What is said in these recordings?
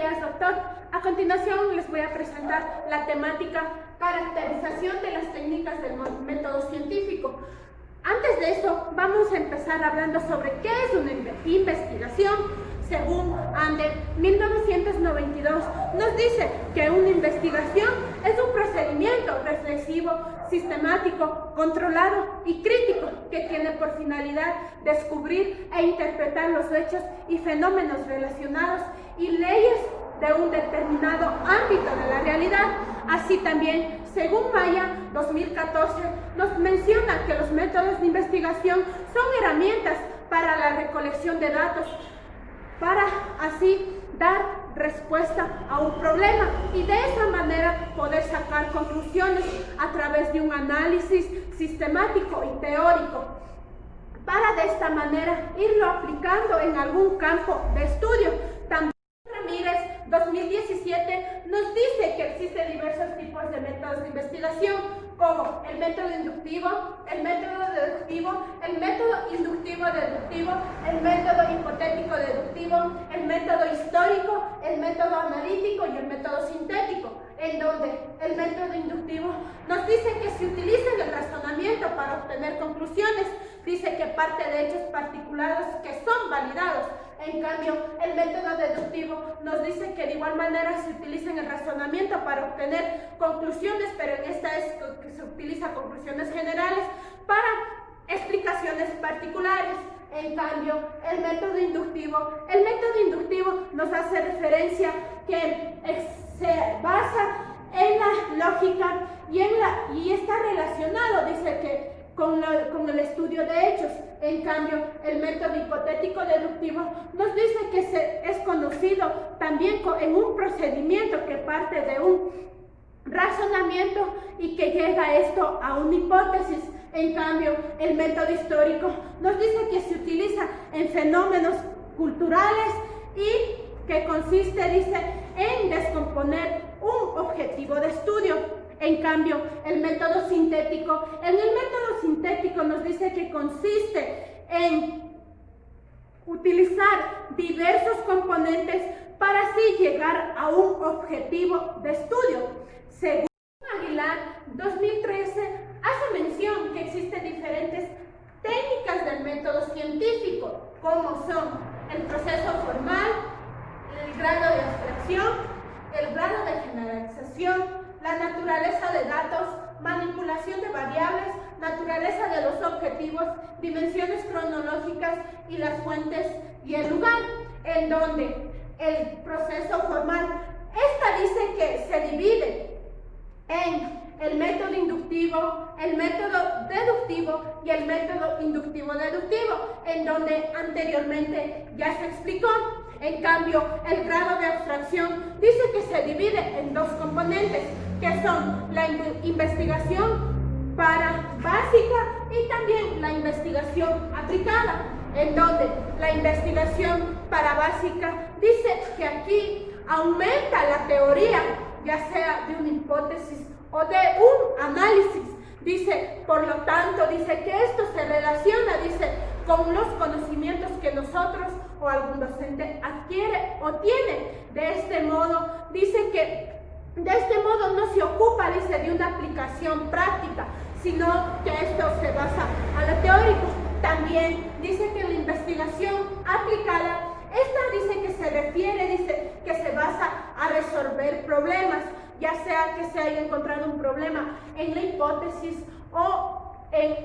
días, doctor. A continuación les voy a presentar la temática caracterización de las técnicas del método científico. Antes de eso, vamos a empezar hablando sobre qué es una investigación. Según Ander, 1992, nos dice que una investigación es un procedimiento reflexivo, sistemático, controlado y crítico que tiene por finalidad descubrir e interpretar los hechos y fenómenos relacionados y leyes de un determinado ámbito de la realidad. Así también, según Maya 2014, nos menciona que los métodos de investigación son herramientas para la recolección de datos, para así dar respuesta a un problema y de esa manera poder sacar conclusiones a través de un análisis sistemático y teórico, para de esta manera irlo aplicando en algún campo de estudio. También Ramírez 2017 nos dice que existen diversos tipos de métodos de investigación, como el método inductivo, el método deductivo, el método inductivo-deductivo, el método hipotético-deductivo, el método histórico, el método analítico y el método sintético, en donde el método inductivo nos dice que se utiliza en el razonamiento para obtener conclusiones, dice que parte de hechos particulares que son validados. En cambio, el método deductivo nos dice que de igual manera se utiliza en el razonamiento para obtener conclusiones, pero en esta es que se utiliza conclusiones generales para explicaciones particulares. En cambio, el método inductivo nos hace referencia que se basa en la lógica y está relacionado, dice que con el estudio de hechos. En cambio, el método hipotético-deductivo nos dice que es conocido también en un procedimiento que parte de un razonamiento y que llega esto a una hipótesis. En cambio, el método histórico nos dice que se utiliza en fenómenos culturales y que consiste, dice, en descomponer un objetivo de estudio. En cambio, el método sintético nos dice que consiste en utilizar diversos componentes para así llegar a un objetivo de estudio. Según Aguilar 2013, hace mención que existen diferentes técnicas del método científico, como son el proceso formal, el grado de abstracción, el grado de generalización, la naturaleza de datos, manipulación de variables, naturaleza de los objetivos, dimensiones cronológicas y las fuentes y el lugar, en donde el proceso formal, esta dice que se divide en el método inductivo, el método deductivo y el método inductivo-deductivo, en donde anteriormente ya se explicó. En cambio, el grado de abstracción dice que se divide en dos componentes, que son la investigación básica y también la investigación aplicada, en donde la investigación básica dice que aquí aumenta la teoría, ya sea de una hipótesis o de un análisis. Dice, por lo tanto, dice que esto se relaciona, dice, con los conocimientos que nosotros o algún docente adquiere o tiene. De este modo, dice que de este modo no se ocupa, dice, de una aplicación práctica, sino que esto se basa a lo teórico. También dice que la investigación aplicada, esta dice que se refiere, dice que se basa a resolver problemas, ya sea que se haya encontrado un problema en la hipótesis o en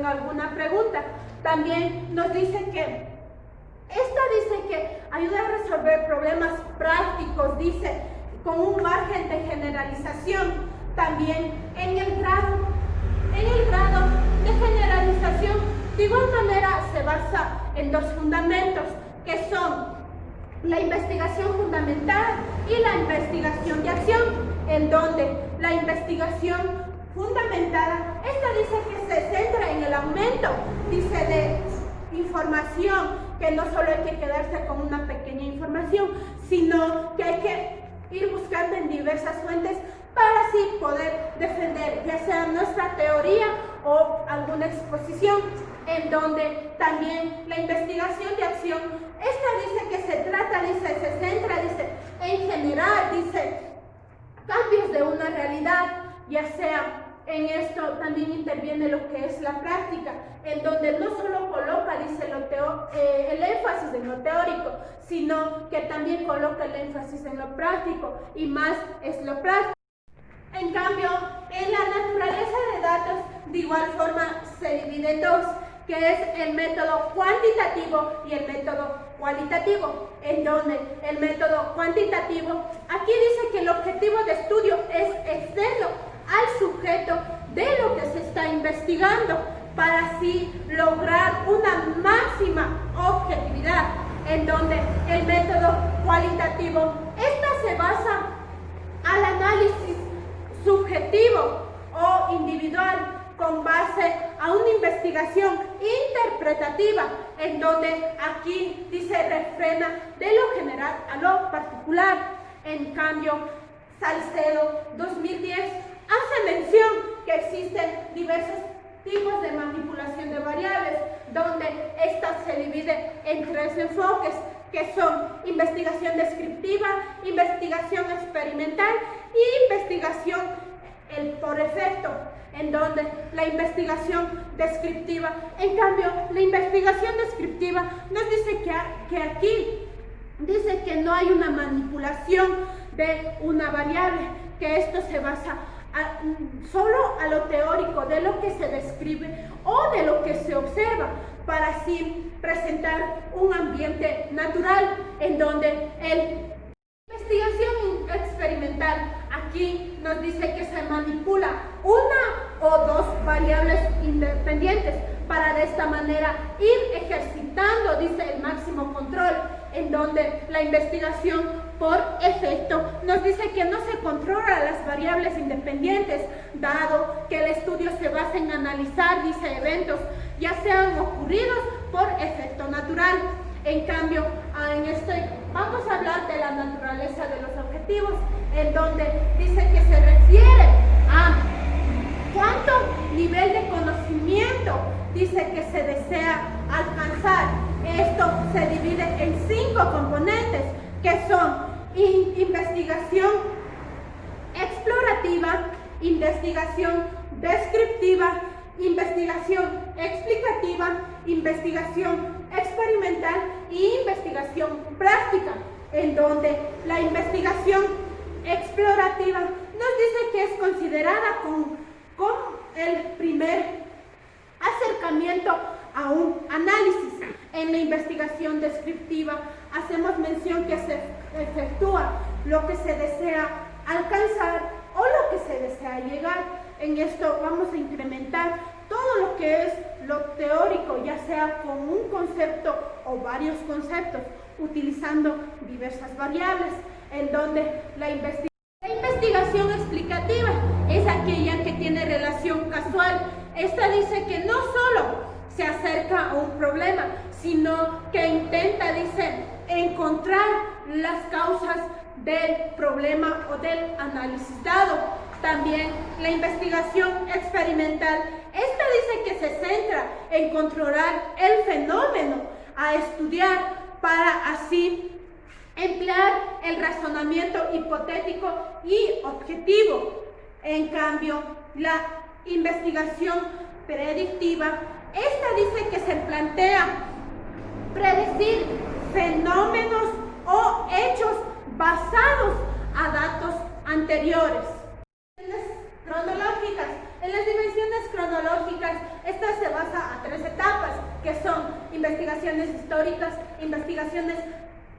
alguna pregunta. También nos dice que esta dice que ayuda a resolver problemas prácticos, dice, con un margen de generalización. También en el grado de generalización, de igual manera se basa en dos fundamentos, que son la investigación fundamental y la investigación de acción, en donde la investigación fundamentada, esta dice que se centra en el aumento, dice, de información, que no solo hay que quedarse con una pequeña información, sino que hay que ir buscando en diversas fuentes para así poder defender ya sea nuestra teoría o alguna exposición, en donde también la investigación de acción, esta dice que se trata, dice, se centra ya sea en esto también interviene lo que es la práctica, en donde no solo coloca, dice, el énfasis en lo teórico, sino que también coloca el énfasis en lo práctico, y más es lo práctico. En cambio, en la naturaleza de datos, de igual forma, se divide en dos, que es el método cuantitativo y el método cualitativo, en donde el método cuantitativo, aquí dice que el objetivo de estudio es externo al sujeto de lo que se está investigando, para así lograr una máxima objetividad, en donde el método cualitativo, esta se basa al análisis subjetivo o individual con base a una investigación interpretativa, en donde aquí dice refrena de lo general a lo particular. En cambio, Salcedo 2010 hace mención que existen diversos tipos de manipulación de variables, donde esta se divide en tres enfoques, que son investigación descriptiva, investigación experimental y investigación por efecto, en donde la investigación descriptiva, en cambio, la investigación descriptiva nos dice que aquí dice que no hay una manipulación de una variable, que esto se basa solo a lo teórico, de lo que se describe o de lo que se observa, para así presentar un ambiente natural, en donde la investigación experimental aquí nos dice que se manipula una o dos variables independientes para de esta manera ir ejercitando, dice, el máximo control, en donde la investigación por efecto nos dice que no se controla las variables independientes, dado que el estudio se basa en analizar, dice, eventos, ya sean ocurridos por efecto natural. En cambio, vamos a hablar de la naturaleza de los objetivos, en donde dice que se refiere a cuánto nivel de conocimiento dice que se desea alcanzar. Esto se divide en 5 componentes, que son investigación explorativa, investigación descriptiva, investigación explicativa, investigación experimental y investigación práctica, en donde la investigación explorativa nos dice que es considerada con el primer acercamiento a un análisis. En la investigación descriptiva hacemos mención que se efectúa lo que se desea alcanzar o lo que se desea llegar. En esto vamos a incrementar todo lo que es lo teórico, ya sea con un concepto o varios conceptos, utilizando diversas variables, en donde la investigación explicativa es aquella que tiene relación casual. Esta dice que no solo se acerca a un problema, sino que intenta, dice, encontrar las causas del problema o del análisis dado. También la investigación experimental, esta dice que se centra en controlar el fenómeno a estudiar, para así emplear el razonamiento hipotético y objetivo. En cambio, la investigación predictiva, esta dice que se plantea predecir fenómenos o hechos basados a datos anteriores. Cronológicas. En las dimensiones cronológicas, esta se basa a 3 etapas, que son investigaciones históricas, investigaciones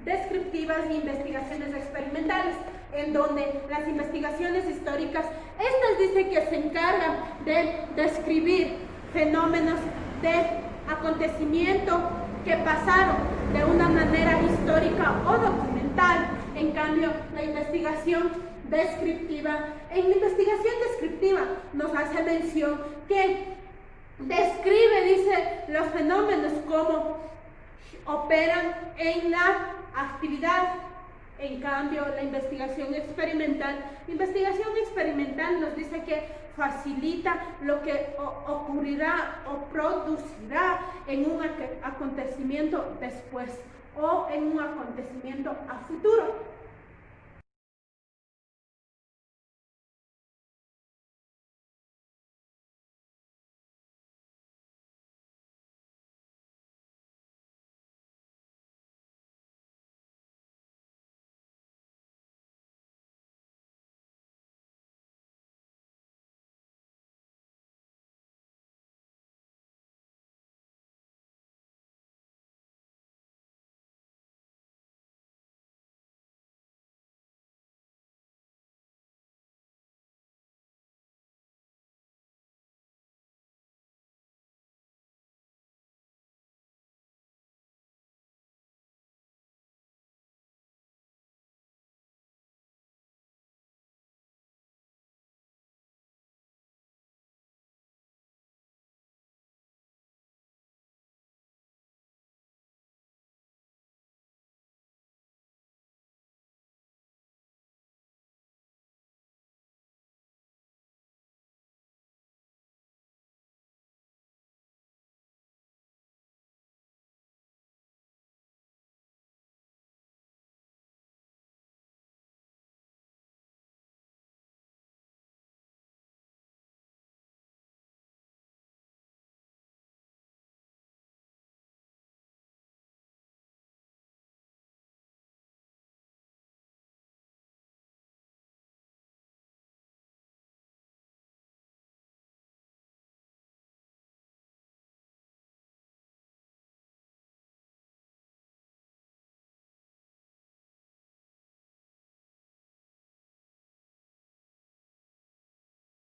descriptivas y investigaciones experimentales, en donde las investigaciones históricas, estas dice que se encargan de describir fenómenos de acontecimiento que pasaron de una manera histórica o documental. En cambio, la investigación descriptiva, en la investigación descriptiva nos hace mención que describe, dice, los fenómenos como operan en la actividad. En cambio, la investigación experimental nos dice que facilita lo que ocurrirá o producirá en un acontecimiento después o en un acontecimiento a futuro.